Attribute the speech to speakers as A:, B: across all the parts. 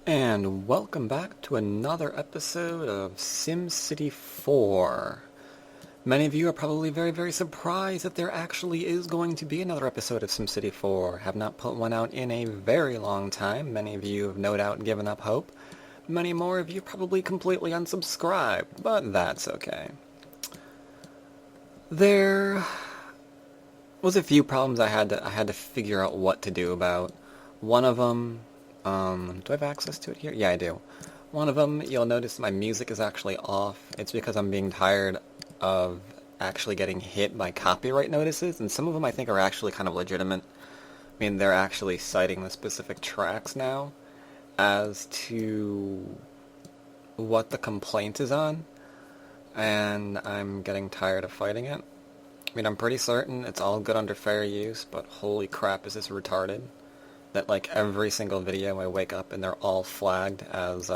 A: And welcome back to another episode of SimCity 4. Many of you are probably very surprised that there actually is going to be another episode of SimCity 4. Have not put one out in a very long time. Many of you have no doubt given up hope. Many more of you probably completely unsubscribed, but that's okay. There was a few problems I had to figure out what to do about. One of them, do I have access to it here? Yeah, I do. One of them, you'll notice my music is actually off. It's because I'm being tired of actually getting hit by copyright notices, and some of them I think are actually kind of legitimate. I mean, they're actually citing the specific tracks now as to what the complaint is on, and I'm getting tired of fighting it. I mean, I'm pretty certain it's all good under fair use, but holy crap, is this retarded? That, like, every single video I wake up and they're all flagged as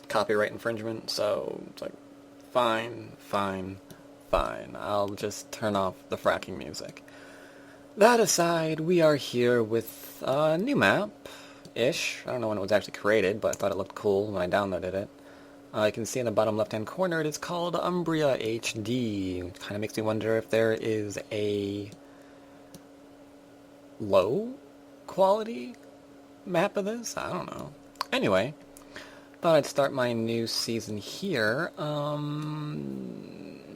A: copyright infringement, so it's like, fine. I'll just turn off the fracking music. That aside, we are here with a new map-ish. I don't know when it was actually created, but I thought it looked cool when I downloaded it. You can see in the bottom left-hand corner, it is called Umbria HD. It kind of makes me wonder if there is a low quality map of this? I don't know. Anyway, thought I'd start my new season here.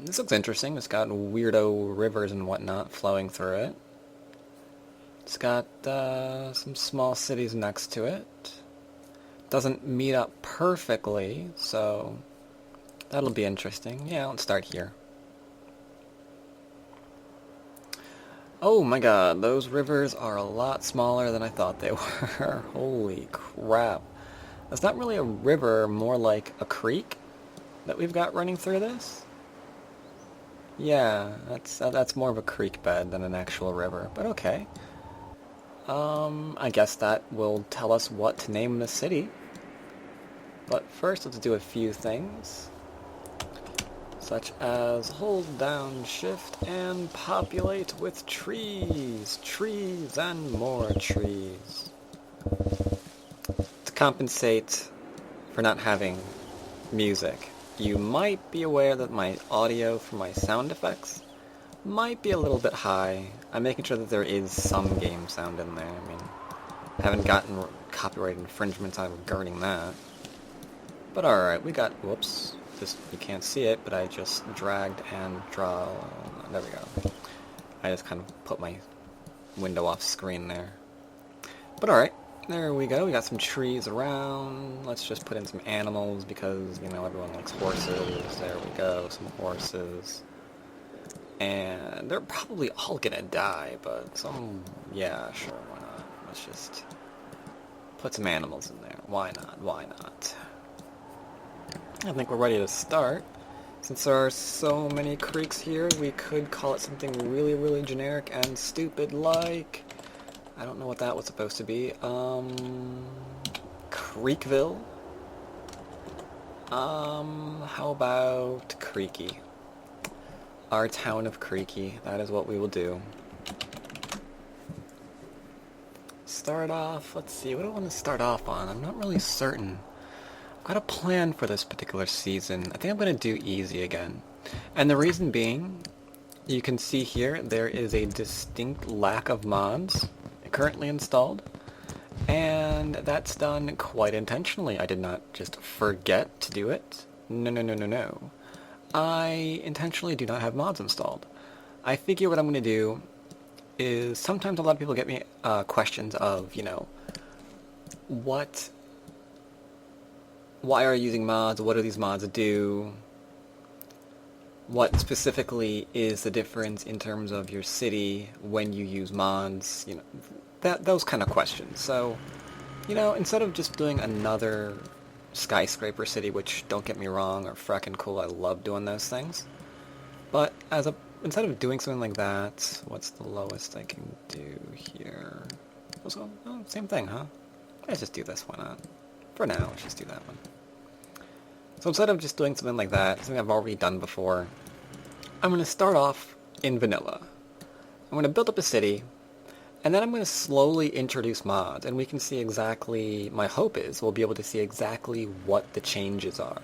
A: This looks interesting. It's got weirdo rivers and whatnot flowing through it. It's got some small cities next to it. Doesn't meet up perfectly, so that'll be interesting. Yeah, let's start here. Oh my god, those rivers are a lot smaller than I thought they were. Holy crap. That's not really a river, more like a creek that we've got running through this. Yeah, that's more of a creek bed than an actual river, but okay. I guess that will tell us what to name the city. But first, let's do a few things. Such as hold down shift and populate with trees. Trees and more trees. To compensate for not having music, you might be aware that my audio for my sound effects might be a little bit high. I'm making sure that there is some game sound in there. I mean, I haven't gotten copyright infringements out regarding that. But alright, we got, whoops, you can't see it, but I just dragged and there we go. I just kind of put my window off screen there. But alright, there we go, we got some trees around. Let's just put in some animals because, you know, everyone likes horses. There we go, some horses. And they're probably all gonna die, but some, yeah, sure, why not? Let's just put some animals in there. Why not? I think we're ready to start. Since there are so many creeks here, we could call it something really generic and stupid like... I don't know what that was supposed to be. Creekville? How about Creaky? Our town of Creaky. That is what we will do. Start off, let's see, what do I want to start off on? I'm not really certain. Got a plan for this particular season. I think I'm going to do easy again. And the reason being, you can see here, there is a distinct lack of mods currently installed. And that's done quite intentionally. I did not just forget to do it. No. I intentionally do not have mods installed. I figure what I'm going to do is, sometimes a lot of people get me questions of, you know, why are you using mods? What do these mods do? What specifically is the difference in terms of your city when you use mods? You know, those kind of questions. So, you know, instead of just doing another skyscraper city, which, don't get me wrong, are frackin' cool, I love doing those things. But instead of doing something like that, what's the lowest I can do here? Also, oh, same thing, huh? Let's just do this, why not? For now, let's just do that one. So instead of just doing something like that, something I've already done before, I'm going to start off in vanilla. I'm going to build up a city, And then I'm going to slowly introduce mods, and we can see exactly, my hope is, we'll be able to see exactly what the changes are.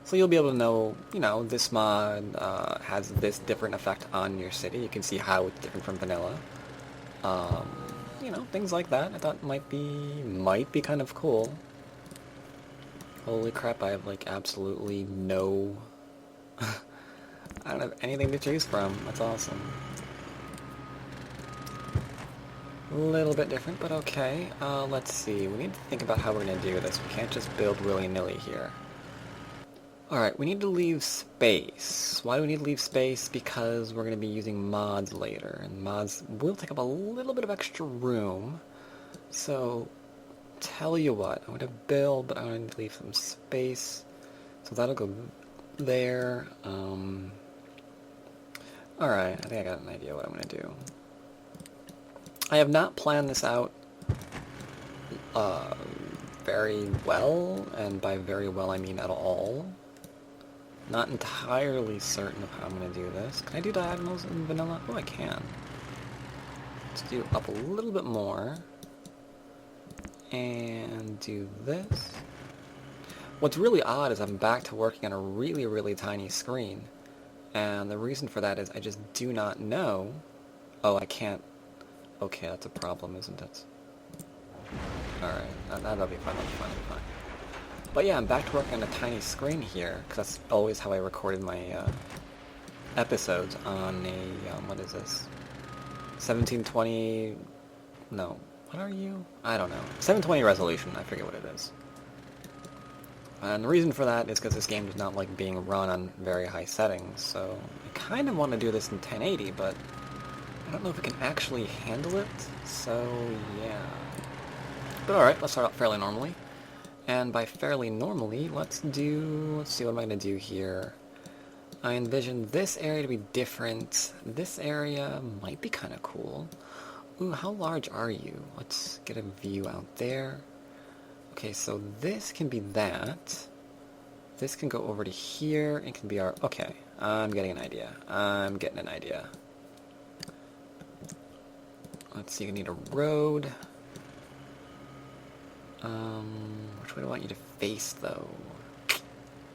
A: So you'll be able to know, this mod has this different effect on your city. You can see how it's different from vanilla. Things like that I thought might be kind of cool. Holy crap, I have like absolutely no... I don't have anything to choose from. That's awesome. A little bit different, but okay. Let's see. We need to think about how we're going to do this. We can't just build willy-nilly here. Alright, we need to leave space. Why do we need to leave space? Because we're going to be using mods later, and mods will take up a little bit of extra room. So, tell you what, I'm going to build, but I'm going to leave some space. So that'll go there. Alright, I think I got an idea what I'm going to do. I have not planned this out very well, and by very well I mean at all. Not entirely certain of how I'm going to do this. Can I do diagonals in vanilla? Oh, I can. Let's do up a little bit more. And do this. What's really odd is I'm back to working on a really, really tiny screen. And the reason for that is I just do not know... Oh, I can't... Okay, that's a problem, isn't it? Alright, that'll be fine, that'll be fine. But yeah, I'm back to working on a tiny screen here, because that's always how I recorded my episodes on a, what is this? 1720... No. What are you? I don't know. 720 resolution, I forget what it is. And the reason for that is because this game does not like being run on very high settings, so I kind of want to do this in 1080, but I don't know if it can actually handle it, so yeah. But alright, let's start out fairly normally. And by fairly normally, let's see, what am I going to do here? I envision this area to be different. This area might be kind of cool. Ooh, how large are you? Let's get a view out there. Okay, so this can be that. This can go over to here. It can be our... Okay, I'm getting an idea. Let's see, we need a road. Which way do I want you to face, though?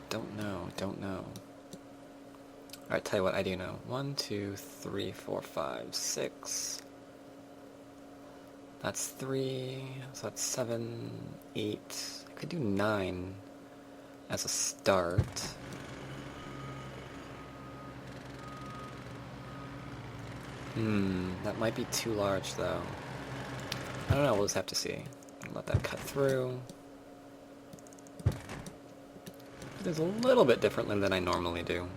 A: Don't know. Alright, tell you what, I do know. 1, 2, 3, 4, 5, 6. That's 3, so that's 7, 8. I could do 9 as a start. That might be too large, though. I don't know, we'll just have to see. Let that cut through. It is a little bit differently than I normally do.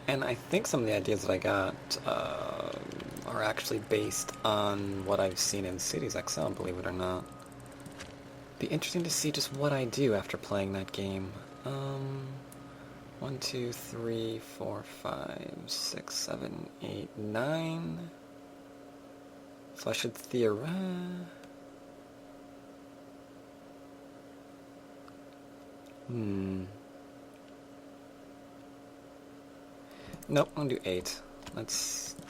A: And I think some of the ideas that I got are actually based on what I've seen in Cities XL, believe it or not. Be interesting to see just what I do after playing that game. 1, 2, 3, 4, 5, 6, 7, 8, 9... So I should theorize... Nope, I'm gonna do 8.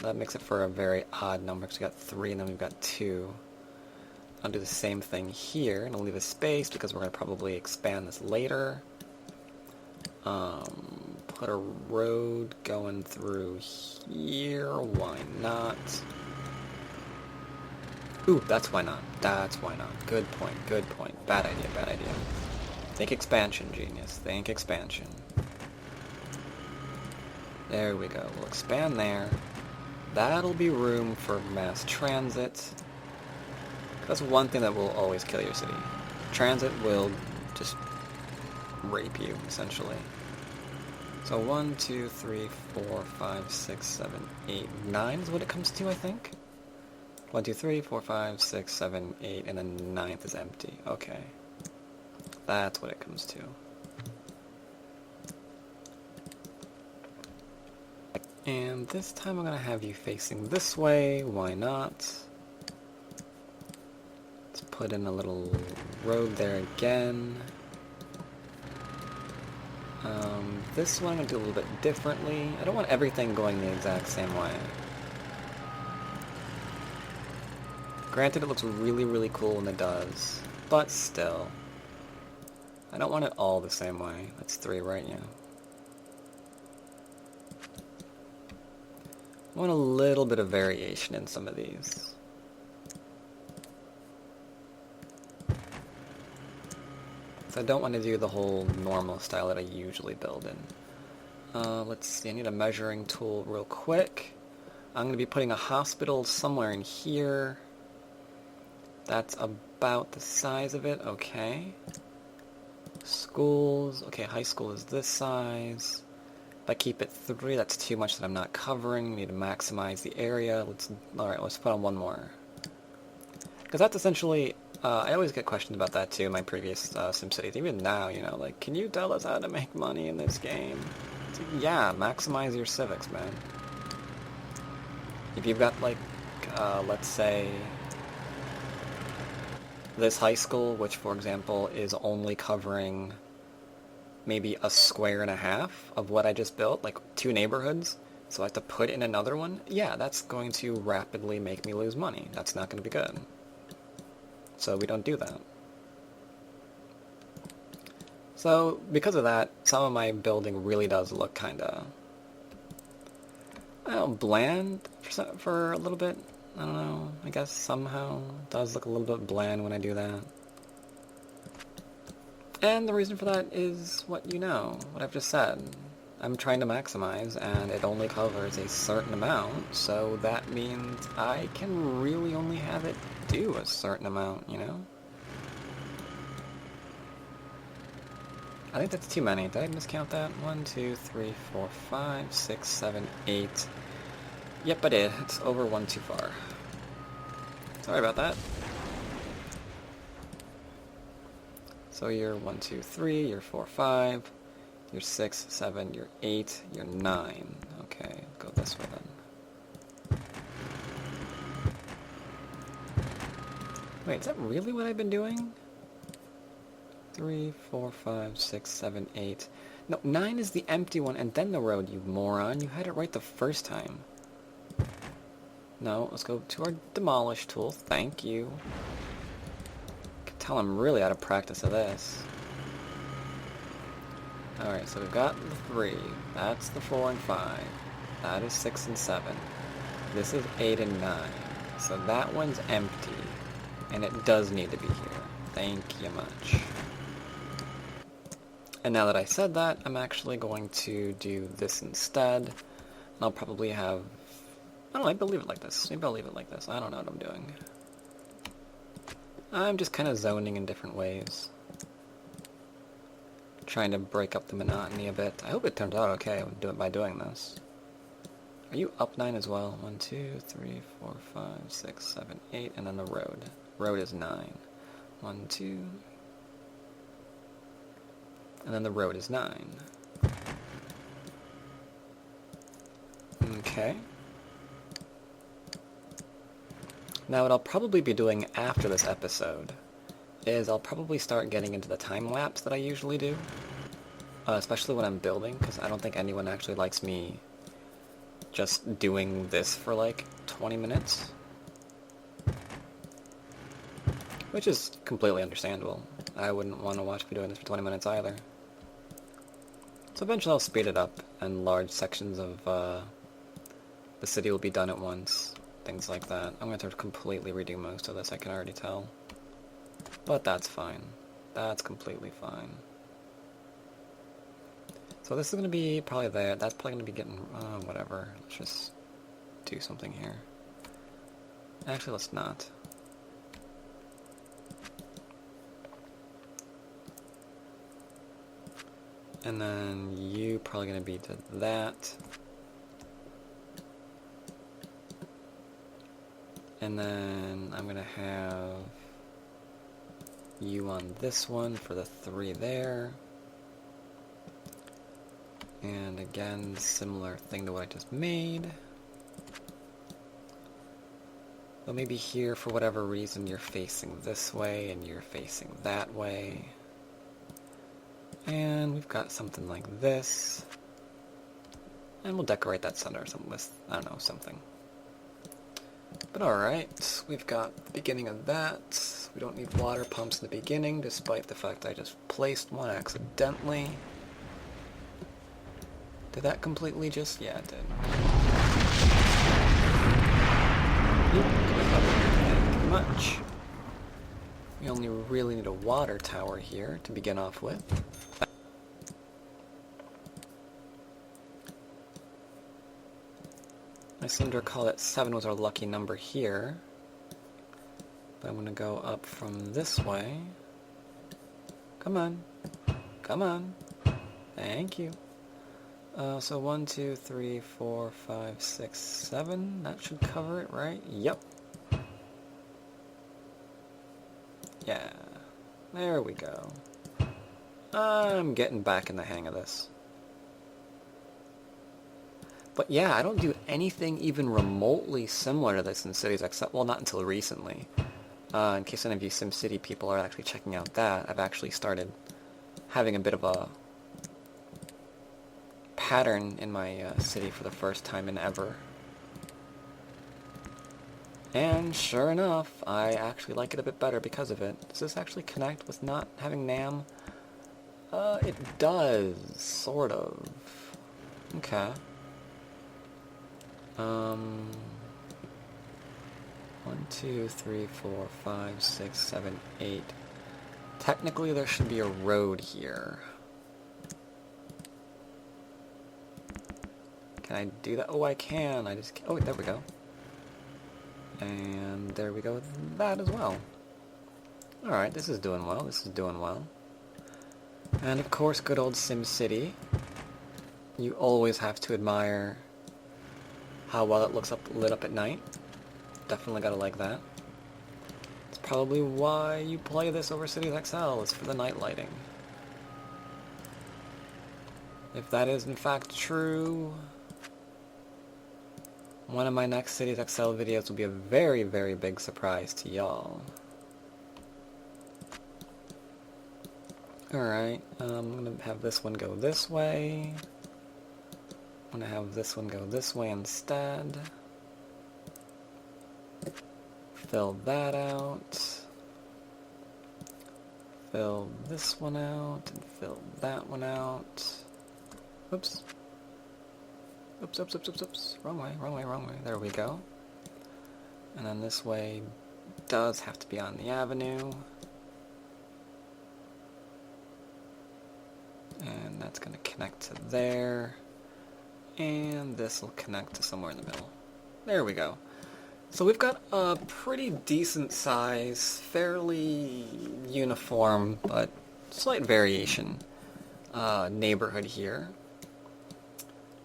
A: That makes it for a very odd number, because we got 3 and then we've got 2. I'll do the same thing here, and I'll leave a space, because we're gonna probably expand this later. Put a road going through here, why not? Ooh, that's why not. Good point. Bad idea. Think expansion, genius. Think expansion. There we go. We'll expand there. That'll be room for mass transit. That's one thing that will always kill your city. Transit will just rape you, essentially. So 1, 2, 3, 4, 5, 6, 7, 8, 9 is what it comes to, I think. 1, 2, 3, 4, 5, 6, 7, 8, and then 9th is empty. Okay. That's what it comes to. And this time I'm going to have you facing this way. Why not? Let's put in a little road there again. This one I'm going to do a little bit differently. I don't want everything going the exact same way. Granted, it looks really, really cool when it does, but still. I don't want it all the same way. That's 3, right? Yeah. I want a little bit of variation in some of these. So I don't want to do the whole normal style that I usually build in. Let's see, I need a measuring tool real quick. I'm going to be putting a hospital somewhere in here. That's about the size of it, okay. Schools, okay, high school is this size. If I keep it 3, that's too much that I'm not covering. Need to maximize the area. Alright, let's put on one more. Because that's essentially, I always get questions about that too in my previous SimCities. Even now, you know, like, can you tell us how to make money in this game? It's like, yeah, maximize your civics, man. If you've got, like, let's say, this high school, which, for example, is only covering maybe a square and a half of what I just built, like 2 neighborhoods, so I have to put in another one, yeah, that's going to rapidly make me lose money. That's not going to be good. So we don't do that. So, because of that, some of my building really does look kinda, I don't know, bland for a little bit. I don't know, I guess somehow it does look a little bit bland when I do that. And the reason for that is what you know, what I've just said. I'm trying to maximize, and it only covers a certain amount, so that means I can really only have it do a certain amount, you know? I think that's too many. Did I miscount that? 1, 2, 3, 4, 5, 6, 7, 8. Yep, I did. It's over 1 too far. Sorry about that. So you're 1, 2, 3, you're 4, 5, you're 6, 7, you're 8, you're 9. Okay, go this way then. Wait, is that really what I've been doing? 3, 4, 5, 6, 7, 8. No, 9 is the empty one and then the road, you moron. You had it right the first time. No, let's go to our demolish tool. Thank you. I can tell I'm really out of practice of this. Alright, so we've got the 3. That's the 4 and 5. That is 6 and 7. This is 8 and 9. So that one's empty. And it does need to be here. Thank you much. And now that I said that, I'm actually going to do this instead. And I'll probably have... I don't know, maybe I'll leave it like this. Maybe I'll leave it like this. I don't know what I'm doing. I'm just kind of zoning in different ways. Trying to break up the monotony a bit. I hope it turns out okay by doing this. Are you up 9 as well? 1, 2, 3, 4, 5, 6, 7, 8, and then the road. Road is 9. 1, 2... And then the road is 9. Okay. Now what I'll probably be doing after this episode is I'll probably start getting into the time lapse that I usually do. Especially when I'm building, because I don't think anyone actually likes me just doing this for like 20 minutes. Which is completely understandable. I wouldn't want to watch me doing this for 20 minutes either. So eventually I'll speed it up, and large sections of the city will be done at once. Things like that. I'm going to have to completely redo most of this, I can already tell. But that's fine. That's completely fine. So this is going to be probably there. That's probably going to be getting... whatever. Let's just do something here. Actually, let's not. And then you probably going to be to that. And then I'm going to have you on this one for the 3 there. And again, similar thing to what I just made. But maybe here, for whatever reason, you're facing this way and you're facing that way. And we've got something like this. And we'll decorate that center with, I don't know, something. But alright, we've got the beginning of that. We don't need water pumps in the beginning, despite the fact I just placed one accidentally. Did that completely just... yeah, it did. Thank you much. We only really need a water tower here to begin off with. I seem to recall that 7 was our lucky number here. But I'm going to go up from this way. Come on. Come on. Thank you. So 1, 2, 3, 4, 5, 6, 7. That should cover it, right? Yep. Yeah. There we go. I'm getting back in the hang of this. But yeah, I don't do anything even remotely similar to this in Cities except, well, not until recently. In case any of you SimCity people are actually checking out that, I've actually started having a bit of a pattern in my city for the first time in ever. And sure enough, I actually like it a bit better because of it. Does this actually connect with not having NAM? It does, sort of. Okay. 1, 2, 3, 4, 5, 6, 7, 8. Technically, there should be a road here. Can I do that? Oh, I can. I just... oh, there we go. And there we go with that as well. Alright, this is doing well. This is doing well. And of course, good old SimCity. You always have to admire how well it looks lit up at night. Definitely gotta like that. It's probably why you play this over Cities XL, is for the night lighting. If that is in fact true, one of my next Cities XL videos will be a very, very big surprise to y'all. Alright, I'm gonna have this one go this way. I'm gonna have this one go this way instead. Fill that out. Fill this one out, and fill that one out. Oops. Oops, oops, oops, oops, oops. Wrong way, wrong way, wrong way. There we go. And then this way does have to be on the avenue. And that's going to connect to there. And this will connect to somewhere in the middle. There we go. So we've got a pretty decent size, fairly uniform, but slight variation neighborhood here.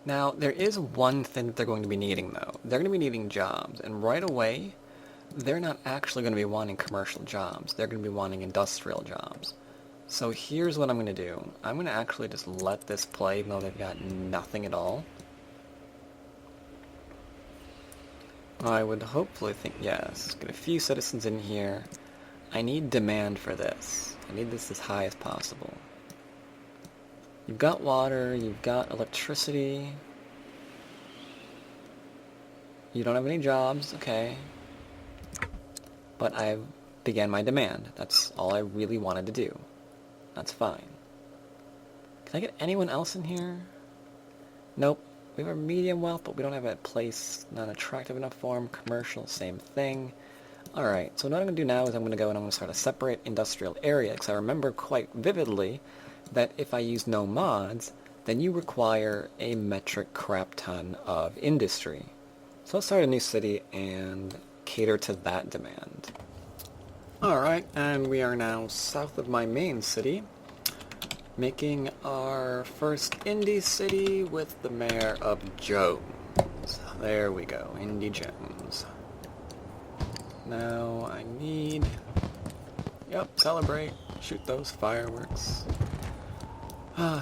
A: Now, there is one thing that they're going to be needing, though. They're going to be needing jobs, and right away, they're not actually going to be wanting commercial jobs. They're going to be wanting industrial jobs. So here's what I'm going to do. I'm going to actually just let this play, even though they've got nothing at all. I would hopefully think, yes, get a few citizens in here. I need demand for this. I need this as high as possible. You've got water, you've got electricity. You don't have any jobs, okay. But I began my demand. That's all I really wanted to do. That's fine. Can I get anyone else in here? Nope. We have a medium wealth, but we don't have a place not attractive enough for them. Commercial, same thing. Alright, so what I'm going to do now is I'm going to go and I'm going to start a separate industrial area, because I remember quite vividly that if I use no mods, then you require a metric crap ton of industry. So let's start a new city and cater to that demand. Alright, and we are now south of my main city, making our first indie city with the mayor of Jones. There we go, Indy Jones. Now I need... yep, celebrate, shoot those fireworks.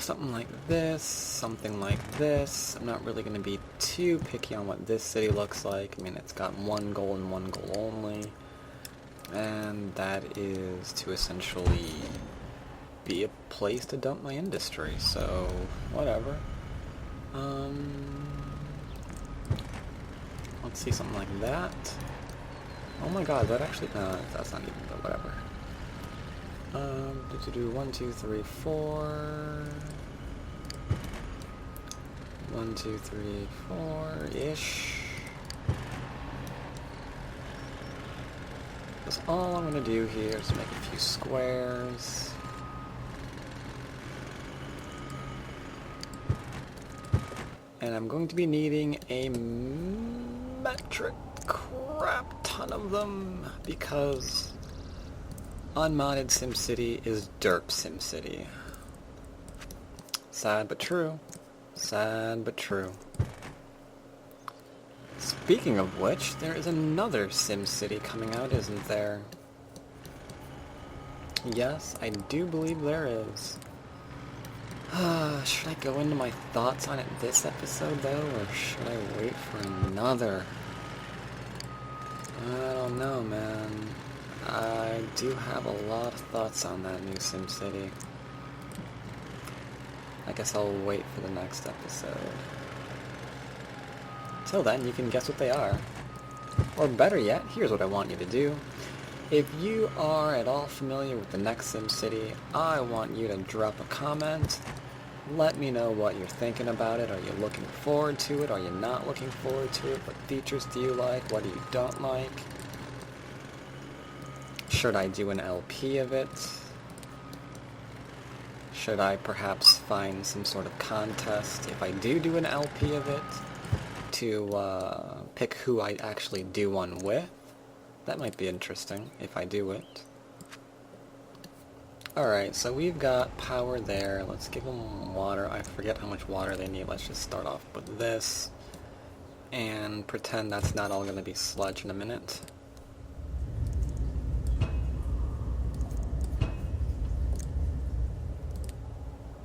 A: Something like this, something like this. I'm not really going to be too picky on what this city looks like. I mean, it's got one goal and one goal only. And that is to essentially be a place to dump my industry, so whatever. Let's see, something like that. Oh my god, that actually... No, that's not even, but whatever. 1, 2, 3, 4... 1, 2, 3, 4-ish. That's all I'm gonna do here is make a few squares. And I'm going to be needing a metric crap ton of them because unmodded SimCity is derp SimCity. Sad but true. Sad but true. Speaking of which, there is another SimCity coming out, isn't there? Yes, I do believe there is. Should I go into my thoughts on it this episode, though, or should I wait for another? I don't know, man. I do have a lot of thoughts on that new SimCity. I guess I'll wait for the next episode. Till then, you can guess what they are. Or better yet, here's what I want you to do. If you are at all familiar with the next SimCity, I want you to drop a comment. Let me know what you're thinking about it. Are you looking forward to it? Are you not looking forward to it? What features do you like? What do you don't like? Should I do an LP of it? Should I perhaps find some sort of contest, if I do an LP of it, to pick who I actually do one with? That might be interesting, if I do it. Alright, so we've got power there. Let's give them water. I forget how much water they need. Let's just start off with this. And pretend that's not all going to be sludge in a minute.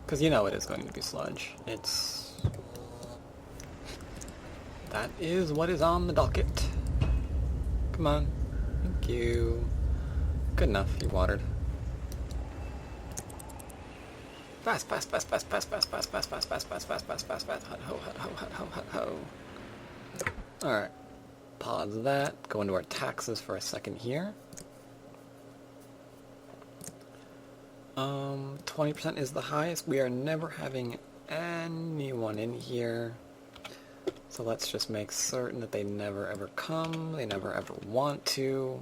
A: Because you know it is going to be sludge. That is what is on the docket. Come on. Thank you. Good enough, you watered. Fast, fast, fast, fast, fast, fast, fast, fast, fast, fast, fast, fast, fast, fast, fast, hut ho, hut ho, hut ho, hut ho. Alright. Pause that. Go into our taxes for a second here. 20% is the highest. We are never having anyone in here. So let's just make certain that they never ever come. They never ever want to.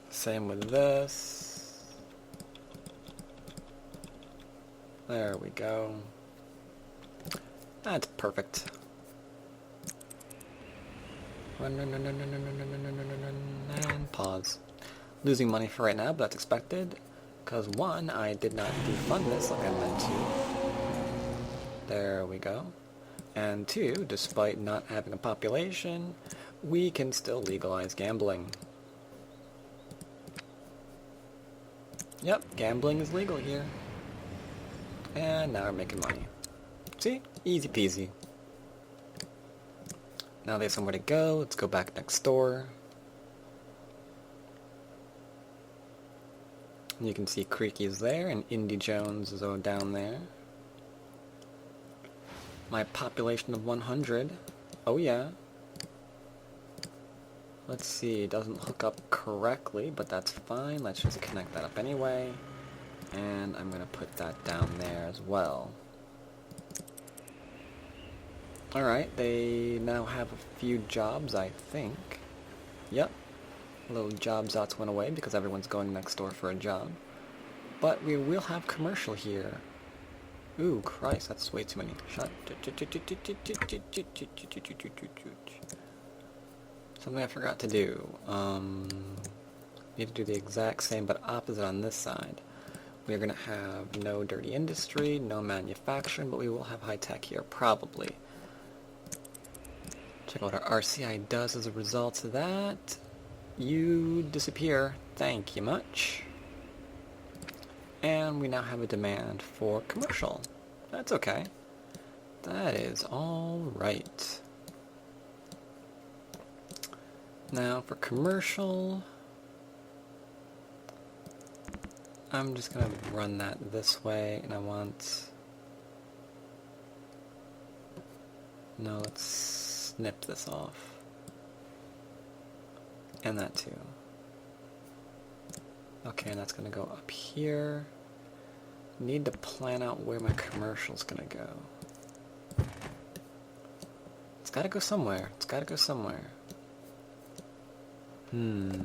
A: Same with this. There we go. That's perfect. And pause. Losing money for right now, but that's expected. Because one, I did not defund this like I meant to. There we go. And two, despite not having a population, we can still legalize gambling. Yep, gambling is legal here. And now we're making money. See? Easy peasy. Now they have somewhere to go. Let's go back next door. And you can see Creaky's there, and Indy Jones is down there. My population of 100. Oh yeah. Let's see, it doesn't hook up correctly, but that's fine. Let's just connect that up anyway. And I'm going to put that down there as well. Alright, they now have a few jobs, I think. Yep. Little job zots went away because everyone's going next door for a job. But we will have commercial here. Ooh, Christ, that's way too many. Shut. Something I forgot to do. Need to do the exact same but opposite on this side. We're going to have no dirty industry, no manufacturing, but we will have high tech here, probably. Check out what our RCI does as a result of that. You disappear. Thank you much. And we now have a demand for commercial. That's okay. That is all right. Now for commercial, I'm just going to run that this way, and I want... No, let's snip this off. And that too. Okay, and that's going to go up here. Need to plan out where my commercial's going to go. It's got to go somewhere. It's got to go somewhere. You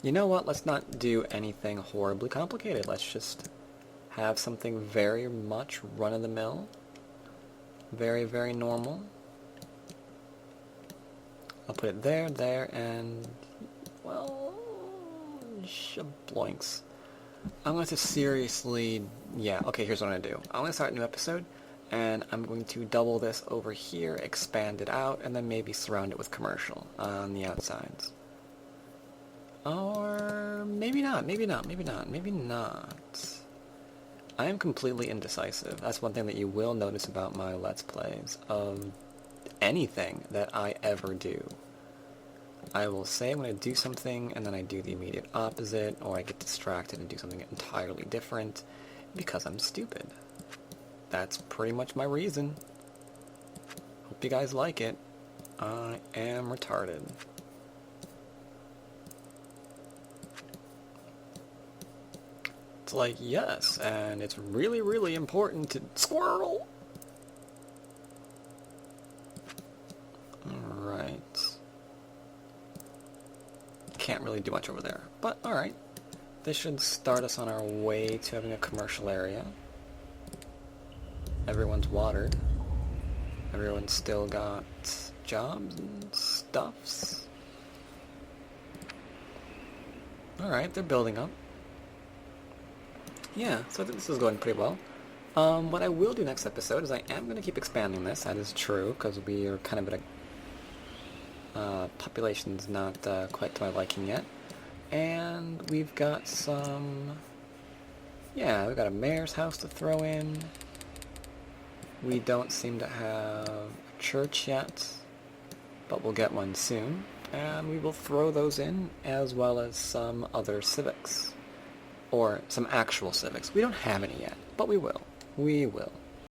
A: know what? Let's not do anything horribly complicated. Let's just have something very much run-of-the-mill. Very, very normal. I'll put it there, there, and... well... shabloinks. I'm going to seriously... yeah, okay, here's what I'm going to do. I'm going to start a new episode, and I'm going to double this over here, expand it out, and then maybe surround it with commercial on the outsides. Or maybe not, maybe not, maybe not, maybe not. I am completely indecisive. That's one thing that you will notice about my Let's Plays of anything that I ever do. I will say I'm going to do something, and then I do the immediate opposite, or I get distracted and do something entirely different, because I'm stupid. That's pretty much my reason. Hope you guys like it. I am retarded. It's like, yes, and it's really, really important to... squirrel! Alright. Can't really do much over there, but alright. This should start us on our way to having a commercial area. Everyone's watered. Everyone's still got jobs and stuffs. Alright, they're building up. Yeah, so I think this is going pretty well. What I will do next episode is I am going to keep expanding this. That is true, because we are kind of at a... population's not quite to my liking yet. And we've got some... yeah, we've got a mayor's house to throw in. We don't seem to have a church yet, but we'll get one soon. And we will throw those in, as well as some other civics. Or some actual civics. We don't have any yet, but we will. We will.